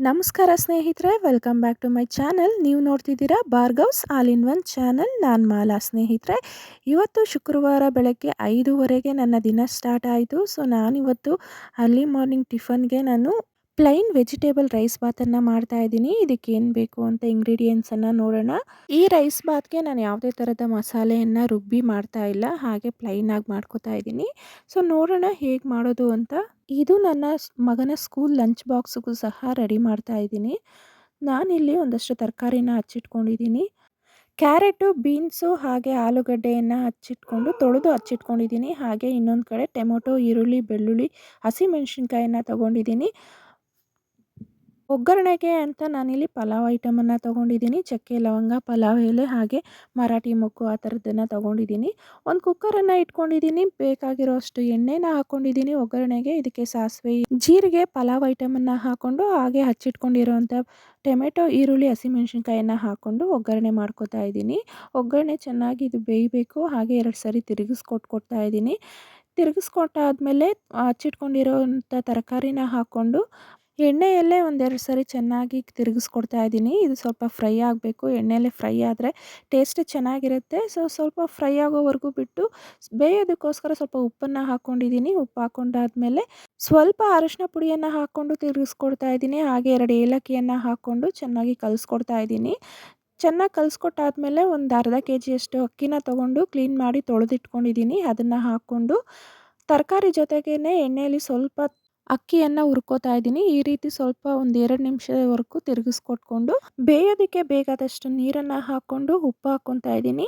ನಮಸ್ಕಾರ ಸ್ನೇಹಿತರೆ, welcome back to my channel. ನೀವು ನೋಡ್ತಿದ್ದೀರಾ Bhargav's all in one channel. ನಾನು ಮಾಲಾ. ಸ್ನೇಹಿತರೆ, ಇವತ್ತು ಶುಕ್ರವಾರ ಬೆಳಗ್ಗೆ 5:30ಗೆ ನನ್ನ ದಿನ ಸ್ಟಾರ್ಟ್ ಆಯಿತು. ಸೊ ನಾನಿವತ್ತು ಅರ್ಲಿ ಮಾರ್ನಿಂಗ್ ಟಿಫನ್ಗೆ ನಾನು ಪ್ಲೈನ್ ವೆಜಿಟೇಬಲ್ ರೈಸ್ ಬಾತನ್ನು ಮಾಡ್ತಾ ಇದ್ದೀನಿ. ಇದಕ್ಕೆ ಏನು ಬೇಕು ಅಂತ ಇಂಗ್ರೀಡಿಯೆಂಟ್ಸನ್ನು ನೋಡೋಣ. ಈ ರೈಸ್ ಬಾತ್ಗೆ ನಾನು ಯಾವುದೇ ಥರದ ಮಸಾಲೆಯನ್ನು ರುಬ್ಬಿ ಮಾಡ್ತಾ ಇಲ್ಲ, ಹಾಗೆ ಪ್ಲೈನಾಗಿ ಮಾಡ್ಕೋತಾ ಇದ್ದೀನಿ. ಸೊ ನೋಡೋಣ ಹೇಗೆ ಮಾಡೋದು ಅಂತ. ಇದು ನನ್ನ ಮಗನ ಸ್ಕೂಲ್ ಲಂಚ್ ಬಾಕ್ಸ್ಗೂ ಸಹ ರೆಡಿ ಮಾಡ್ತಾ ಇದ್ದೀನಿ. ನಾನಿಲ್ಲಿ ಒಂದಷ್ಟು ತರಕಾರಿನ ಹಚ್ಚಿಟ್ಕೊಂಡಿದ್ದೀನಿ. ಕ್ಯಾರೆಟು, ಬೀನ್ಸು ಹಾಗೆ ಆಲೂಗಡ್ಡೆಯನ್ನು ಹಚ್ಚಿಟ್ಕೊಂಡು ತೊಳೆದು ಹಚ್ಚಿಟ್ಕೊಂಡಿದ್ದೀನಿ. ಹಾಗೆ ಇನ್ನೊಂದು ಕಡೆ ಟೊಮೊಟೊ, ಈರುಳ್ಳಿ, ಬೆಳ್ಳುಳ್ಳಿ, ಹಸಿಮೆಣಸಿನ್ಕಾಯಿನ ತೊಗೊಂಡಿದ್ದೀನಿ. ಒಗ್ಗರಣೆಗೆ ಅಂತ ನಾನಿಲ್ಲಿ ಪಲಾವ್ ಐಟಮನ್ನು ತೊಗೊಂಡಿದ್ದೀನಿ. ಚಕ್ಕೆ, ಲವಂಗ, ಪಲಾವ್ ಎಲೆ ಹಾಗೆ ಮರಾಠಿ ಮೊಗ್ಗು ಆ ಥರದ್ದನ್ನು ತೊಗೊಂಡಿದ್ದೀನಿ. ಒಂದು ಕುಕ್ಕರನ್ನು ಇಟ್ಕೊಂಡಿದ್ದೀನಿ. ಬೇಕಾಗಿರೋ ಅಷ್ಟು ಎಣ್ಣೆನ ಹಾಕ್ಕೊಂಡಿದ್ದೀನಿ ಒಗ್ಗರಣೆಗೆ. ಇದಕ್ಕೆ ಸಾಸಿವೆ, ಜೀರಿಗೆ, ಪಲಾವ್ ಐಟಮನ್ನು ಹಾಕ್ಕೊಂಡು ಹಾಗೆ ಹಚ್ಚಿಟ್ಕೊಂಡಿರೋಂಥ ಟೊಮೆಟೊ, ಈರುಳ್ಳಿ, ಹಸಿಮೆಣಸಿನ್ಕಾಯನ್ನು ಹಾಕ್ಕೊಂಡು ಒಗ್ಗರಣೆ ಮಾಡ್ಕೊತಾ ಇದ್ದೀನಿ. ಒಗ್ಗರಣೆ ಚೆನ್ನಾಗಿ ಇದು ಬೇಯಬೇಕು. ಹಾಗೆ 2 ಸರಿ ಕೊಡ್ತಾ ಇದ್ದೀನಿ. ತಿರುಗಿಸ್ಕೊಟ್ಟಾದ್ಮೇಲೆ ಹಚ್ಚಿಟ್ಕೊಂಡಿರೋಂಥ ತರಕಾರಿನ ಹಾಕ್ಕೊಂಡು ಎಣ್ಣೆಯಲ್ಲೇ 1-2 ಸರಿ ಚೆನ್ನಾಗಿ ತಿರುಗಿಸ್ಕೊಡ್ತಾ ಇದ್ದೀನಿ. ಇದು ಸ್ವಲ್ಪ ಫ್ರೈ ಆಗಬೇಕು. ಎಣ್ಣೆಯಲ್ಲೇ ಫ್ರೈ ಆದರೆ ಟೇಸ್ಟ್ ಚೆನ್ನಾಗಿರುತ್ತೆ. ಸೊ ಸ್ವಲ್ಪ ಫ್ರೈ ಆಗೋವರೆಗೂ ಬಿಟ್ಟು ಬೇಯೋದಕ್ಕೋಸ್ಕರ ಸ್ವಲ್ಪ ಉಪ್ಪನ್ನು ಹಾಕ್ಕೊಂಡಿದ್ದೀನಿ. ಉಪ್ಪು ಹಾಕ್ಕೊಂಡಾದ್ಮೇಲೆ ಸ್ವಲ್ಪ ಅರಿಶಿನ ಪುಡಿಯನ್ನು ಹಾಕ್ಕೊಂಡು ತಿರುಗಿಸ್ಕೊಡ್ತಾ ಇದ್ದೀನಿ. ಹಾಗೆ 2 ಏಲಕ್ಕಿಯನ್ನು ಹಾಕ್ಕೊಂಡು ಚೆನ್ನಾಗಿ ಕಲಿಸ್ಕೊಡ್ತಾ ಇದ್ದೀನಿ. ಚೆನ್ನಾಗಿ ಕಲಿಸ್ಕೊಟ್ಟಾದ್ಮೇಲೆ ಒಂದು ಅರ್ಧ ಕೆಜಿಯಷ್ಟು ಅಕ್ಕಿನ ತೊಗೊಂಡು ಕ್ಲೀನ್ ಮಾಡಿ ತೊಳೆದಿಟ್ಕೊಂಡಿದ್ದೀನಿ. ಅದನ್ನು ಹಾಕ್ಕೊಂಡು ತರಕಾರಿ ಜೊತೆಗೇ ಎಣ್ಣೆಯಲ್ಲಿ ಸ್ವಲ್ಪ ಅಕ್ಕಿಯನ್ನು ಹುರ್ಕೋತಾ ಇದ್ದೀನಿ. ಈ ರೀತಿ ಸ್ವಲ್ಪ ಒಂದು 2 ನಿಮಿಷದವರೆಗೂ ತಿರುಗಿಸ್ಕೊಟ್ಕೊಂಡು ಬೇಯೋದಕ್ಕೆ ಬೇಕಾದಷ್ಟು ನೀರನ್ನು ಹಾಕ್ಕೊಂಡು ಉಪ್ಪು ಹಾಕ್ಕೊತಾ ಇದ್ದೀನಿ.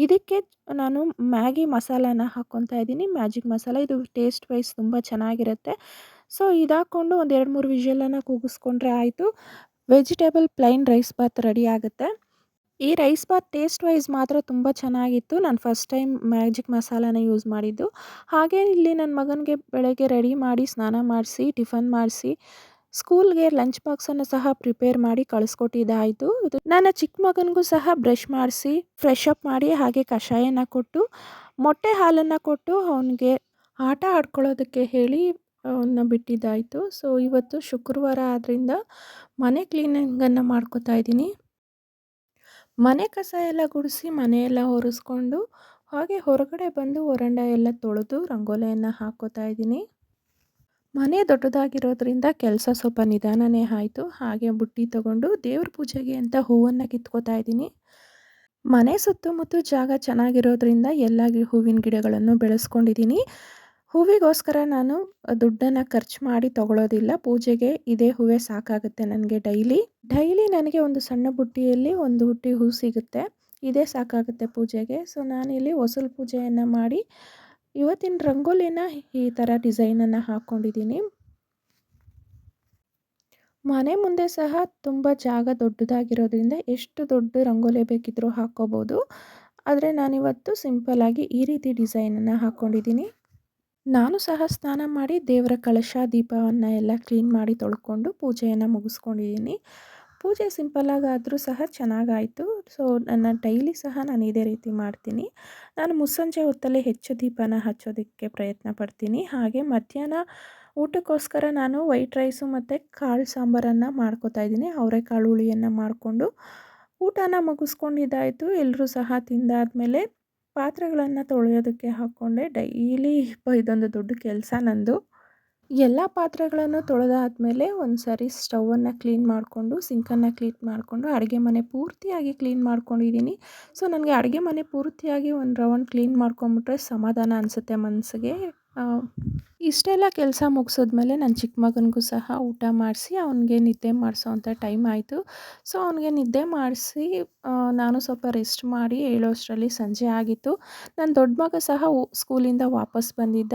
ಇದಕ್ಕೆ ನಾನು ಮ್ಯಾಗಿ ಮಸಾಲಾನ ಹಾಕ್ಕೊತಾ ಇದ್ದೀನಿ. ಮ್ಯಾಜಿಕ್ ಮಸಾಲ, ಇದು ಟೇಸ್ಟ್ ವೈಸ್ ತುಂಬ ಚೆನ್ನಾಗಿರುತ್ತೆ. ಸೊ ಇದಾಕ್ಕೊಂಡು ಒಂದು 2-3 ವಿಷಲನ್ನು ಕೂಗಿಸ್ಕೊಂಡ್ರೆ ಆಯಿತು. Vegetable plain rice bath ready ಆಗುತ್ತೆ. ಈ ರೈಸ್ ಬಾತ್ ಟೇಸ್ಟ್ ವೈಸ್ ಮಾತ್ರ ತುಂಬ ಚೆನ್ನಾಗಿತ್ತು. ನಾನು ಫಸ್ಟ್ ಟೈಮ್ ಮ್ಯಾಜಿಕ್ ಮಸಾಲಾನ ಯೂಸ್ ಮಾಡಿದ್ದು. ಹಾಗೆ ಇಲ್ಲಿ ನನ್ನ ಮಗನಿಗೆ ಬೆಳಗ್ಗೆ ರೆಡಿ ಮಾಡಿ ಸ್ನಾನ ಮಾಡಿಸಿ ಟಿಫನ್ ಮಾಡಿಸಿ ಸ್ಕೂಲ್ಗೆ ಲಂಚ್ ಬಾಕ್ಸನ್ನು ಸಹ ಪ್ರಿಪೇರ್ ಮಾಡಿ ಕಳಿಸ್ಕೊಟ್ಟಿದ್ದಾಯಿತು. ನನ್ನ ಚಿಕ್ಕ ಮಗನಿಗೂ ಸಹ ಬ್ರಷ್ ಮಾಡಿಸಿ ಫ್ರೆಶ್ ಅಪ್ ಮಾಡಿ ಹಾಗೆ ಕಷಾಯನ ಕೊಟ್ಟು ಮೊಟ್ಟೆ ಹಾಲನ್ನು ಕೊಟ್ಟು ಅವನಿಗೆ ಆಟ ಆಡ್ಕೊಳ್ಳೋದಕ್ಕೆ ಹೇಳಿ ಅವನ್ನ ಬಿಟ್ಟಿದ್ದಾಯಿತು. ಸೊ ಇವತ್ತು ಶುಕ್ರವಾರ ಆದ್ದರಿಂದ ಮನೆ ಕ್ಲೀನಿಂಗನ್ನು ಮಾಡ್ಕೋತಾ ಇದ್ದೀನಿ. ಮನೆ ಕಸ ಎಲ್ಲ ಗುಡಿಸಿ ಮನೆಯೆಲ್ಲ ಒರೆಸ್ಕೊಂಡು ಹಾಗೆ ಹೊರಗಡೆ ಬಂದು ವರಂಡ ಎಲ್ಲ ತೊಳೆದು ರಂಗೋಲಿಯನ್ನು ಹಾಕ್ಕೋತಾ ಇದ್ದೀನಿ. ಮನೆ ದೊಡ್ಡದಾಗಿರೋದ್ರಿಂದ ಕೆಲಸ ಸ್ವಲ್ಪ ನಿಧಾನನೇ ಆಯಿತು. ಹಾಗೆ ಬುಟ್ಟಿ ತೊಗೊಂಡು ದೇವ್ರ ಪೂಜೆಗೆ ಅಂತ ಹೂವನ್ನು ಕಿತ್ಕೋತಾ ಇದ್ದೀನಿ. ಮನೆ ಸುತ್ತಮುತ್ತ ಜಾಗ ಚೆನ್ನಾಗಿರೋದ್ರಿಂದ ಎಲ್ಲ ಹೂವಿನ ಗಿಡಗಳನ್ನು ಬೆಳೆಸ್ಕೊಂಡಿದ್ದೀನಿ. ಹೂವಿಗೋಸ್ಕರ ನಾನು ದುಡ್ಡನ್ನು ಖರ್ಚು ಮಾಡಿ ತೊಗೊಳೋದಿಲ್ಲ. ಪೂಜೆಗೆ ಇದೇ ಹೂವೇ ಸಾಕಾಗುತ್ತೆ ನನಗೆ. ಡೈಲಿ ನನಗೆ ಒಂದು ಸಣ್ಣ ಬುಟ್ಟಿಯಲ್ಲಿ ಒಂದು ಬುಟ್ಟಿ ಹೂ ಸಿಗುತ್ತೆ. ಇದೇ ಸಾಕಾಗುತ್ತೆ ಪೂಜೆಗೆ. ಸೊ ನಾನಿಲ್ಲಿ ಹೊಸಲು ಪೂಜೆಯನ್ನು ಮಾಡಿ ಇವತ್ತಿನ ರಂಗೋಲಿನ ಈ ಥರ ಡಿಸೈನನ್ನು ಹಾಕ್ಕೊಂಡಿದ್ದೀನಿ. ಮನೆ ಮುಂದೆ ಸಹ ತುಂಬ ಜಾಗ ದೊಡ್ಡದಾಗಿರೋದ್ರಿಂದ ಎಷ್ಟು ದೊಡ್ಡ ರಂಗೋಲಿ ಬೇಕಿದ್ರೂ ಹಾಕ್ಕೋಬೋದು. ಆದರೆ ನಾನಿವತ್ತು ಸಿಂಪಲ್ಲಾಗಿ ಈ ರೀತಿ ಡಿಸೈನನ್ನು ಹಾಕ್ಕೊಂಡಿದ್ದೀನಿ. ನಾನು ಸಹ ಸ್ನಾನ ಮಾಡಿ ದೇವರ ಕಳಶ ದೀಪವನ್ನು ಎಲ್ಲ ಕ್ಲೀನ್ ಮಾಡಿ ತೊಳ್ಕೊಂಡು ಪೂಜೆಯನ್ನು ಮುಗಿಸ್ಕೊಂಡಿದ್ದೀನಿ. ಪೂಜೆ ಸಿಂಪಲ್ಲಾಗಾದರೂ ಸಹ ಚೆನ್ನಾಗಾಯಿತು. ಸೊ ನನ್ನ ಡೈಲಿ ಸಹ ನಾನು ಇದೇ ರೀತಿ ಮಾಡ್ತೀನಿ. ನಾನು ಮುಸ್ಸಂಜೆ ಹೊತ್ತಲ್ಲೇ ಹೆಚ್ಚು ದೀಪನ ಹಚ್ಚೋದಕ್ಕೆ ಪ್ರಯತ್ನ ಪಡ್ತೀನಿ. ಹಾಗೆ ಮಧ್ಯಾಹ್ನ ಊಟಕ್ಕೋಸ್ಕರ ನಾನು ವೈಟ್ ರೈಸು ಮತ್ತು ಕಾಳು ಸಾಂಬಾರನ್ನು ಮಾಡ್ಕೋತಾ ಇದ್ದೀನಿ. ಅವರೆಕಾಳು ಹುಳಿಯನ್ನು ಮಾಡಿಕೊಂಡು ಊಟನ ಮುಗಿಸ್ಕೊಂಡಿದ್ದಾಯಿತು. ಎಲ್ಲರೂ ಸಹ ತಿಂದಾದಮೇಲೆ ಪಾತ್ರೆಗಳನ್ನು ತೊಳೆಯೋದಕ್ಕೆ ಹಾಕ್ಕೊಂಡೆ. ಡೈಲಿ ಇದೊಂದು ದೊಡ್ಡ ಕೆಲಸ ನಂದು. ಎಲ್ಲ ಪಾತ್ರೆಗಳನ್ನು ತೊಳೆದಾದ್ಮೇಲೆ ಒಂದು ಸಾರಿ ಸ್ಟವನ್ನು ಕ್ಲೀನ್ ಮಾಡಿಕೊಂಡು ಸಿಂಕನ್ನು ಕ್ಲೀನ್ ಮಾಡಿಕೊಂಡು ಅಡುಗೆ ಮನೆ ಪೂರ್ತಿಯಾಗಿ ಕ್ಲೀನ್ ಮಾಡ್ಕೊಂಡಿದ್ದೀನಿ. ಸೊ ನನಗೆ ಅಡುಗೆ ಮನೆ ಪೂರ್ತಿಯಾಗಿ ಒಂದು ರೌಂಡ್ ಕ್ಲೀನ್ ಮಾಡ್ಕೊಂಬಿಟ್ರೆ ಸಮಾಧಾನ ಅನಿಸುತ್ತೆ ಮನಸ್ಸಿಗೆ. ಇಷ್ಟೆಲ್ಲ ಕೆಲಸ ಮುಗಿಸಿದ್ಮೇಲೆ ನನ್ನ ಚಿಕ್ಕ ಮಗನಿಗೂ ಸಹ ಊಟ ಮಾಡಿಸಿ ಅವನಿಗೆ ನಿದ್ದೆ ಮಾಡಿಸೋವಂಥ ಟೈಮ್ ಆಯಿತು. ಸೊ ಅವನಿಗೆ ನಿದ್ದೆ ಮಾಡಿಸಿ ನಾನು ಸ್ವಲ್ಪ ರೆಸ್ಟ್ ಮಾಡಿ ಹೇಳೋಷ್ಟರಲ್ಲಿ ಸಂಜೆ ಆಗಿತ್ತು. ನನ್ನ ದೊಡ್ಡ ಮಗ ಸಹ ಸ್ಕೂಲಿಂದ ವಾಪಸ್ ಬಂದಿದ್ದ.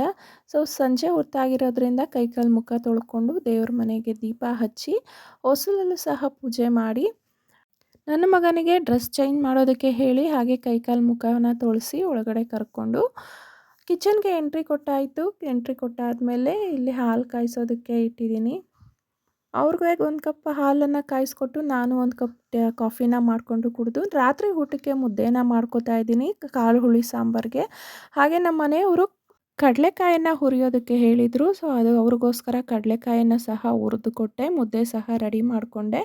ಸೊ ಸಂಜೆ ಹೊತ್ತಾಗಿರೋದ್ರಿಂದ ಕೈಕಾಲು ಮುಖ ತೊಳ್ಕೊಂಡು ದೇವ್ರ ಮನೆಗೆ ದೀಪ ಹಚ್ಚಿ ಹೊಸಲಲ್ಲೂ ಸಹ ಪೂಜೆ ಮಾಡಿ ನನ್ನ ಮಗನಿಗೆ ಡ್ರೆಸ್ ಚೇಂಜ್ ಮಾಡೋದಕ್ಕೆ ಹೇಳಿ ಹಾಗೆ ಕೈಕಾಲು ಮುಖವನ್ನು ತೊಳೆಸಿ ಒಳಗಡೆ ಕರ್ಕೊಂಡು ಕಿಚನ್ಗೆ ಎಂಟ್ರಿ ಕೊಟ್ಟಾಯಿತು. ಎಂಟ್ರಿ ಕೊಟ್ಟಾದಮೇಲೆ ಇಲ್ಲಿ ಹಾಲು ಕಾಯಿಸೋದಕ್ಕೆ ಇಟ್ಟಿದ್ದೀನಿ. ಅವ್ರಿಗೆ ಒಂದು ಕಪ್ ಹಾಲನ್ನು ಕಾಯಿಸ್ಕೊಟ್ಟು ನಾನು ಒಂದು ಕಪ್ ಕಾಫಿನ ಮಾಡಿಕೊಂಡು ಕುಡಿದು ರಾತ್ರಿ ಊಟಕ್ಕೆ ಮುದ್ದೆನ ಮಾಡ್ಕೋತಾ ಇದ್ದೀನಿ ಕಾಳು ಹುಳಿ ಸಾಂಬಾರಿಗೆ. ಹಾಗೆ ನಮ್ಮ ಮನೆಯವರು ಕಡಲೆಕಾಯನ್ನು ಹುರಿಯೋದಕ್ಕೆ ಹೇಳಿದರು. ಸೊ ಅದು ಅವ್ರಿಗೋಸ್ಕರ ಕಡಲೆಕಾಯನ್ನು ಸಹ ಹುರಿದು ಕೊಟ್ಟೆ. ಮುದ್ದೆ ಸಹ ರೆಡಿ ಮಾಡಿಕೊಂಡೆ.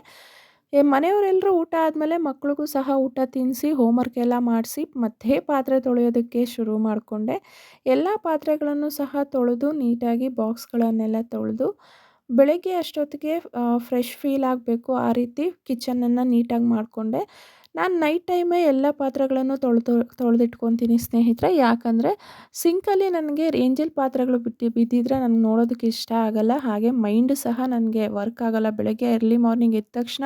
ಮನೆಯವರೆಲ್ಲರೂ ಊಟ ಆದಮೇಲೆ ಮಕ್ಳಿಗೂ ಸಹ ಊಟ ತಿನ್ನಿಸಿ ಹೋಮ್‌ವರ್ಕ್ ಎಲ್ಲ ಮಾಡಿಸಿ ಮತ್ತೆ ಪಾತ್ರೆ ತೊಳೆಯೋದಕ್ಕೆ ಶುರು ಮಾಡಿಕೊಂಡೆ. ಎಲ್ಲ ಪಾತ್ರೆಗಳನ್ನು ಸಹ ತೊಳೆದು ನೀಟಾಗಿ ಬಾಕ್ಸ್ಗಳನ್ನೆಲ್ಲ ತೊಳೆದು ಬೆಳಗ್ಗೆ ಅಷ್ಟೊತ್ತಿಗೆ ಫ್ರೆಶ್ ಫೀಲ್ ಆಗಬೇಕು ಆ ರೀತಿ ಕಿಚನನ್ನು ನೀಟಾಗಿ ಮಾಡಿಕೊಂಡೆ. ನಾನು ನೈಟ್ ಟೈಮೇ ಎಲ್ಲ ಪಾತ್ರೆಗಳನ್ನು ತೊಳೆದಿಟ್ಕೊತೀನಿ ಸ್ನೇಹಿತರೆ. ಯಾಕಂದರೆ ಸಿಂಕಲ್ಲಿ ನನಗೆ ಎಂಜಲ್ ಪಾತ್ರೆಗಳು ಬಿದ್ದಿದ್ರೆ ನನಗೆ ನೋಡೋದಕ್ಕೆ ಇಷ್ಟ ಆಗಲ್ಲ. ಹಾಗೆ ಮೈಂಡ್ ಸಹ ನನಗೆ ವರ್ಕ್ ಆಗಲ್ಲ. ಬೆಳಗ್ಗೆ ಅರ್ಲಿ ಮಾರ್ನಿಂಗ್ ಎದ್ದ ತಕ್ಷಣ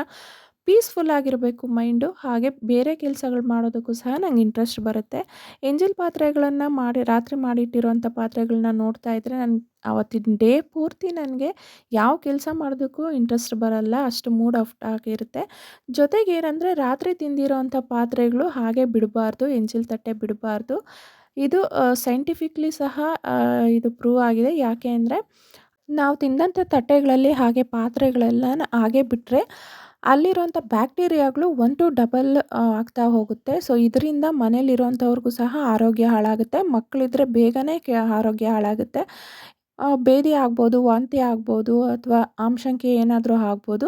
ಪೀಸ್‌ಫುಲ್ ಆಗಿರಬೇಕು ಮೈಂಡು. ಹಾಗೆ ಬೇರೆ ಕೆಲಸಗಳು ಮಾಡೋದಕ್ಕೂ ಸಹ ನಂಗೆ ಇಂಟ್ರೆಸ್ಟ್ ಬರುತ್ತೆ. ಎಂಜಲ್ ಪಾತ್ರೆಗಳನ್ನು ರಾತ್ರಿ ಮಾಡಿಟ್ಟಿರೋಂಥ ಪಾತ್ರೆಗಳನ್ನ ನೋಡ್ತಾ ಇದ್ದರೆ ಆವತ್ತಿನ ಡೇ ಪೂರ್ತಿ ನನಗೆ ಯಾವ ಕೆಲಸ ಮಾಡೋದಕ್ಕೂ ಇಂಟ್ರೆಸ್ಟ್ ಬರಲ್ಲ. ಅಷ್ಟು ಮೂಡ್ ಆಫ್ ಆಗಿರುತ್ತೆ. ಜೊತೆಗೇನಂದರೆ ರಾತ್ರಿ ತಿಂದಿರೋಂಥ ಪಾತ್ರೆಗಳು ಹಾಗೆ ಬಿಡಬಾರ್ದು. ಎಂಜಲ್ ತಟ್ಟೆ ಬಿಡಬಾರ್ದು. ಇದು ಸೈಂಟಿಫಿಕ್ಲಿ ಸಹ ಇದು ಪ್ರೂವ್ ಆಗಿದೆ. ಯಾಕೆ ಅಂದರೆ ನಾವು ತಿಂದಂಥ ತಟ್ಟೆಗಳಲ್ಲಿ ಹಾಗೆ ಪಾತ್ರೆಗಳೆಲ್ಲ ಹಾಗೆ ಬಿಟ್ಟರೆ ಅಲ್ಲಿರುವಂಥ ಬ್ಯಾಕ್ಟೀರಿಯಾಗಳು 1 to ಡಬಲ್ ಆಗ್ತಾ ಹೋಗುತ್ತೆ. ಸೊ ಇದರಿಂದ ಮನೇಲಿರೋಂಥವ್ರಿಗೂ ಸಹ ಆರೋಗ್ಯ ಹಾಳಾಗುತ್ತೆ. ಮಕ್ಕಳಿದ್ರೆ ಬೇಗನೆ ಆರೋಗ್ಯ ಹಾಳಾಗುತ್ತೆ. ಭೇದಿ ಆಗ್ಬೋದು, ವಾಂತಿ ಆಗ್ಬೋದು ಅಥವಾ ಆಮಶಂಕೆ ಏನಾದರೂ ಆಗ್ಬೋದು.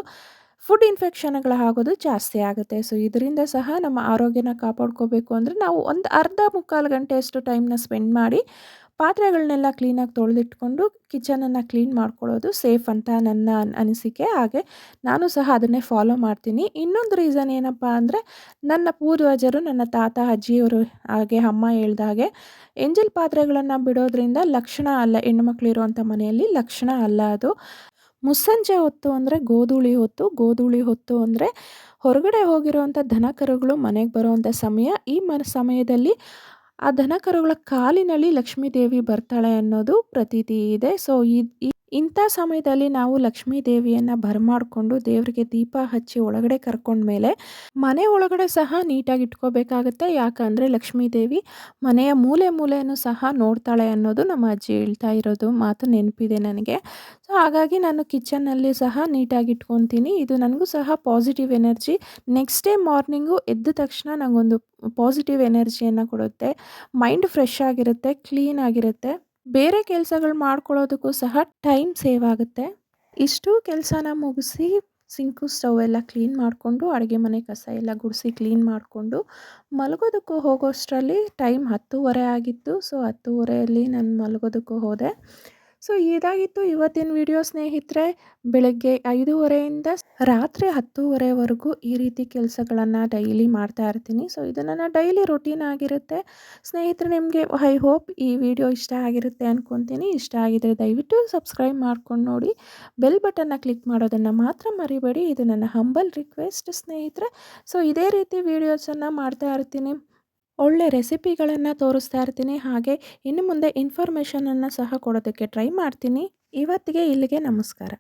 ಫುಡ್ ಇನ್ಫೆಕ್ಷನ್‌ಗಳಾಗೋದು ಜಾಸ್ತಿ ಆಗುತ್ತೆ. ಸೊ ಇದರಿಂದ ಸಹ ನಮ್ಮ ಆರೋಗ್ಯನ ಕಾಪಾಡ್ಕೋಬೇಕು ಅಂದರೆ ನಾವು ಒಂದು ಅರ್ಧ ಮುಕ್ಕಾಲು ಗಂಟೆಯಷ್ಟು ಟೈಮ್‌ನ ಸ್ಪೆಂಡ್ ಮಾಡಿ ಪಾತ್ರೆಗಳನ್ನೆಲ್ಲ ಕ್ಲೀನಾಗಿ ತೊಳೆದಿಟ್ಕೊಂಡು ಕಿಚನನ್ನು ಕ್ಲೀನ್ ಮಾಡ್ಕೊಳ್ಳೋದು ಸೇಫ್ ಅಂತ ನನ್ನ ಅನಿಸಿಕೆ. ಹಾಗೆ ನಾನು ಸಹ ಅದನ್ನೇ ಫಾಲೋ ಮಾಡ್ತೀನಿ. ಇನ್ನೊಂದು ರೀಸನ್ ಏನಪ್ಪ ಅಂದರೆ ನನ್ನ ಪೂರ್ವಜರು, ನನ್ನ ತಾತ, ಅಜ್ಜಿಯವರು ಹಾಗೆ ಅಮ್ಮ ಹೇಳ್ದ ಹಾಗೆ ಎಂಜಲ್ ಪಾತ್ರೆಗಳನ್ನು ಬಿಡೋದ್ರಿಂದ ಲಕ್ಷಣ ಅಲ್ಲ. ಹೆಣ್ಣುಮಕ್ಳಿರುವಂಥ ಮನೆಯಲ್ಲಿ ಲಕ್ಷಣ ಅಲ್ಲ ಅದು. ಮುಸ್ಸಂಜೆ ಹೊತ್ತು ಅಂದರೆ ಗೋಧೂಳಿ ಹೊತ್ತು. ಗೋಧೂಳಿ ಹೊತ್ತು ಅಂದರೆ ಹೊರಗಡೆ ಹೋಗಿರುವಂಥ ದನಕರುಗಳು ಮನೆಗೆ ಬರುವಂಥ ಸಮಯ. ಈ ಸಮಯದಲ್ಲಿ ಆ ದನಕರುಗಳ ಕಾಲಿನಲ್ಲಿ ಲಕ್ಷ್ಮೀ ದೇವಿ ಬರ್ತಾಳೆ ಅನ್ನೋದು ಪ್ರತೀತಿ ಇದೆ. ಸೊ ಇಂಥ ಸಮಯದಲ್ಲಿ ನಾವು ಲಕ್ಷ್ಮೀ ದೇವಿಯನ್ನು ಬರಮಾಡಿಕೊಂಡು ದೇವರಿಗೆ ದೀಪ ಹಚ್ಚಿ ಒಳಗಡೆ ಕರ್ಕೊಂಡ್ಮೇಲೆ ಮನೆ ಒಳಗಡೆ ಸಹ ನೀಟಾಗಿ ಇಟ್ಕೋಬೇಕಾಗುತ್ತೆ. ಯಾಕಂದರೆ ಲಕ್ಷ್ಮೀ ದೇವಿ ಮನೆಯ ಮೂಲೆ ಮೂಲೆಯನ್ನು ಸಹ ನೋಡ್ತಾಳೆ ಅನ್ನೋದು ನಮ್ಮ ಅಜ್ಜಿ ಹೇಳ್ತಾ ಇರೋದು ಮಾತು ನೆನಪಿದೆ ನನಗೆ. ಸೊ ಹಾಗಾಗಿ ನಾನು ಕಿಚನ್ನಲ್ಲಿ ಸಹ ನೀಟಾಗಿ ಇಟ್ಕೊತೀನಿ. ಇದು ನನಗೂ ಸಹ positive energy. Next day morning ಎದ್ದ ತಕ್ಷಣ ನನಗೊಂದು ಪಾಸಿಟಿವ್ ಎನರ್ಜಿಯನ್ನು ಕೊಡುತ್ತೆ. ಮೈಂಡ್ ಫ್ರೆಶ್ ಆಗಿರುತ್ತೆ, ಕ್ಲೀನ್ ಆಗಿರುತ್ತೆ. ಬೇರೆ ಕೆಲಸಗಳು ಮಾಡ್ಕೊಳ್ಳೋದಕ್ಕೂ ಸಹ ಟೈಮ್ ಸೇವ್ ಆಗುತ್ತೆ. ಇಷ್ಟೂ ಕೆಲಸನ ಮುಗಿಸಿ ಸಿಂಕು, ಸ್ಟವ್ ಎಲ್ಲ ಕ್ಲೀನ್ ಮಾಡಿಕೊಂಡು ಅಡುಗೆ ಮನೆ ಕಸ ಎಲ್ಲ ಗುಡಿಸಿ ಕ್ಲೀನ್ ಮಾಡಿಕೊಂಡು ಮಲಗೋದಕ್ಕೂ ಹೋಗೋಷ್ಟರಲ್ಲಿ ಟೈಮ್ 10:30 ಆಗಿತ್ತು. ಸೊ 10:30ಯಲ್ಲಿ ನಾನು ಮಲಗೋದಕ್ಕೂ ಹೋದೆ. ಸೊ ಇದಾಗಿತ್ತು ಇವತ್ತಿನ ವಿಡಿಯೋ ಸ್ನೇಹಿತರೆ. ಬೆಳಗ್ಗೆ 5:30ಯಿಂದ ರಾತ್ರಿ 10:30ವರೆಗೂ ಈ ರೀತಿ ಕೆಲಸಗಳನ್ನು ಡೈಲಿ ಮಾಡ್ತಾ ಇರ್ತೀನಿ. ಸೊ ಇದು ನನ್ನ ಡೈಲಿ ರೊಟೀನ್ ಆಗಿರುತ್ತೆ. ಸ್ನೇಹಿತರೆ, ನಿಮಗೆ ಐ ಹೋಪ್ ಈ ವಿಡಿಯೋ ಇಷ್ಟ ಆಗಿರುತ್ತೆ ಅಂದ್ಕೊತೀನಿ. ಇಷ್ಟ ಆಗಿದರೆ ದಯವಿಟ್ಟು ಸಬ್ಸ್ಕ್ರೈಬ್ ಮಾಡ್ಕೊಂಡು ನೋಡಿ. ಬೆಲ್ ಬಟನ್ನ ಕ್ಲಿಕ್ ಮಾಡೋದನ್ನು ಮಾತ್ರ ಮರಿಬೇಡಿ. ಇದು ನನ್ನ ಹಂಬಲ್ ರಿಕ್ವೆಸ್ಟ್ ಸ್ನೇಹಿತರೆ. ಸೊ ಇದೇ ರೀತಿ ವೀಡಿಯೋಸನ್ನು ಮಾಡ್ತಾ ಇರ್ತೀನಿ. ಒಳ್ಳೆ ರೆಸಿಪಿಗಳನ್ನು ತೋರಿಸ್ತಾ ಇರ್ತೀನಿ. ಹಾಗೆ ಇನ್ನು ಮುಂದೆ ಇನ್ಫಾರ್ಮೇಷನನ್ನು ಸಹ ಕೊಡೋದಕ್ಕೆ ಟ್ರೈ ಮಾಡ್ತೀನಿ. ಇವತ್ತಿಗೆ ಇಲ್ಲಿಗೆ ನಮಸ್ಕಾರ.